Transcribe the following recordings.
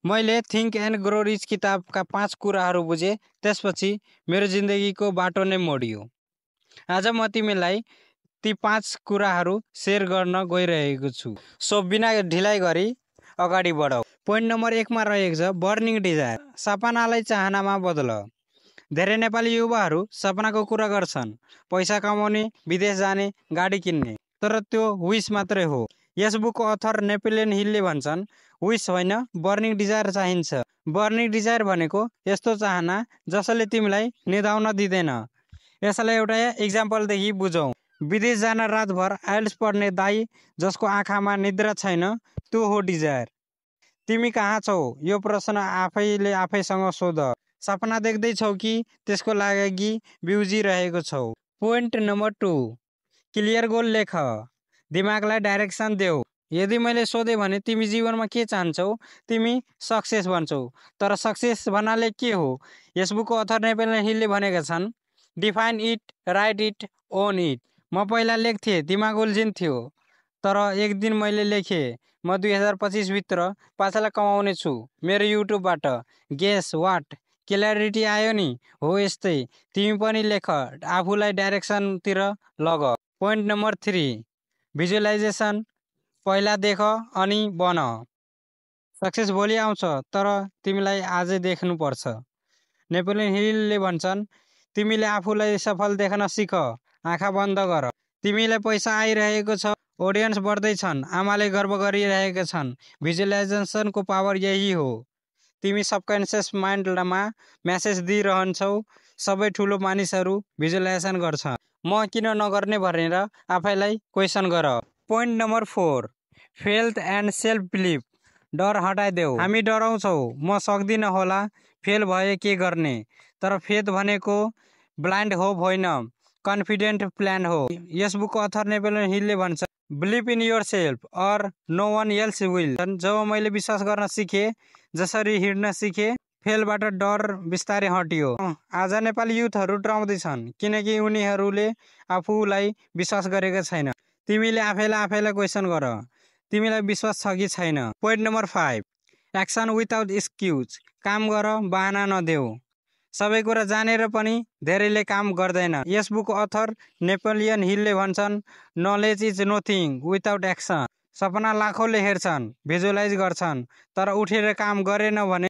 मैले think and grow rich किताबका 5 कुराहरू बुझे, त्यसपछि मेरो जिन्दगीको बाटो नै मोडियो। आज म तिमीलाई ती 5 कुराहरू शेयर गर्न गइरहेको छु। सो बिना ढिलाइ गरी अगाडि बढौँ। पोइन्ट नम्बर 1 मा रहेको छ बर्निङ डिजायर, सपनालाई चाहनामा बदल। धेरै नेपाली युवाहरू सपनाको कुरा गर्छन्, पैसा कमाउने, विदेश जाने, गाडी किन्ने, तर त्यो विश मात्रै हो। यस बुकको अथर नेपोलियन हिलले भन्छन्, विश होइन, बर्निङ डिजायर चाहिन्छ। बर्निङ डिजायर भनेको यस्तो चाहना जसले तिमीलाई निदाउन दिँदैन। यसलाई एउटा इक्जाम्पलदेखि बुझौँ। विदेश जान रातभर आइल्स पढ्ने दाई जसको आँखामा निद्रा छैन, त्यो हो डिजायर। तिमी कहाँ छौ? यो प्रश्न आफैले आफैसँग सोध। सपना देख्दैछौ कि त्यसको लागि बिउजिरहेको छौ? पोइन्ट नम्बर 2, क्लियर गोल लेख। दिमागलाई डाइरेक्सन देऊ। यदि मैले सोधेँ भने तिमी जीवनमा के चाहन्छौ, तिमी सक्सेस भन्छौ। तर सक्सेस भन्नाले के हो? यस बुकको अथर नेपोलियन हिलले भनेका छन्, define it, right it, own it. म पहिला लेख्थेँ, दिमाग उल्झिन्थ्यो। तर एक दिन मैले लेखेँ, म 2025 भित्र 5 लाख कमाउने छु मेरो युट्युबबाट। Guess what? क्ल्यारिटी आयो नि। हो यस्तै। तिमी पनि लेख, आफूलाई डाइरेक्सनतिर लग। Point number 3, visualization. पहिला देख अनि बन। सक्सेस भोलि आउँछ, तर तिमीलाई आजै देख्नुपर्छ। नेपोलियन हिलले भन्छन्, तिमीले आफूलाई सफल देख्न सिक, आँखा बन्द गर। तिमीलाई पैसा आइरहेको छ, ऑडियन्स बढ्दैछन्, आमाले गर्व गरिरहेका छन्। भिजुअलाइजेसनको पावर यही हो। तिमी सबकन्सियस माइन्डमा मेसेज दिइरहन्छौ, सबै ठुलो मानिसहरू भिजुअलाइजेसन गर्छ, म किन नगर्ने भनेर आफैलाई क्वेसन गर। Point number 4, फेल्थ and self believe. डर हटाइदेऊ। हामी डराउँछौ, म सक्दिन होला, फेल भए के गर्ने? तर फेथ भनेको ब्लाइन्ड होप होइन, कन्फिडेन्ट प्लान हो। यस बुकको अथर नेपोलियन हिलले भन्छ, believe in yourself or no one else will. जब मैले विश्वास गर्न सिकेँ, जसरी हिँड्न सिकेँ, फेलबाट डर बिस्तारै हटियो। आज नेपाली युथहरू डराउँदैछन् किनकि उनीहरूले आफूलाई विश्वास गरेका छैन। तिमीले आफैलाई क्वेसन गर, तिमीलाई विश्वास छ कि छैन। Point number 5, action without excuse. काम गर, बहाना नदेऊ। सबै कुरा जानेर पनि धेरैले काम गर्दैन। यस बुकको अथर नेपोलियन हिलले भन्छन्, knowledge is nothing without action. सपना लाखौँले हेर्छन्, भिजुअलाइज गर्छन्, तर उठेर काम गरेन भने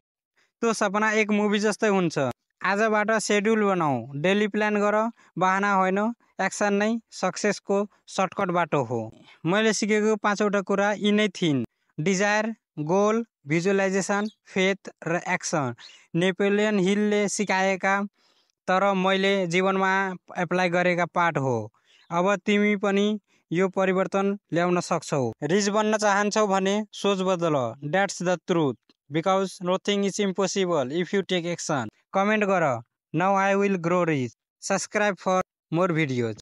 त्यो सपना एक मुभी जस्तै हुन्छ। आजबाट सेड्युल बनाऊ, डेली प्लान गर, बहाना होइन, एक्सन नै सक्सेसको सर्टकट बाटो हो। मैले सिकेको 5वटा कुरा यिनै थिइन्, डिजायर, गोल, भिजुअलाइजेसन, फेथ र एक्सन। नेपोलियन हिलले सिकाएका तर मैले जीवनमा एप्लाई गरेका पाठ हो। अब तिमी पनि यो परिवर्तन ल्याउन सक्छौ। रिच बन्न चाहन्छौ भने सोच बदल। That's the truth, because nothing is impossible if you take action. Comment गर, now I will grow rich. Subscribe for more videos.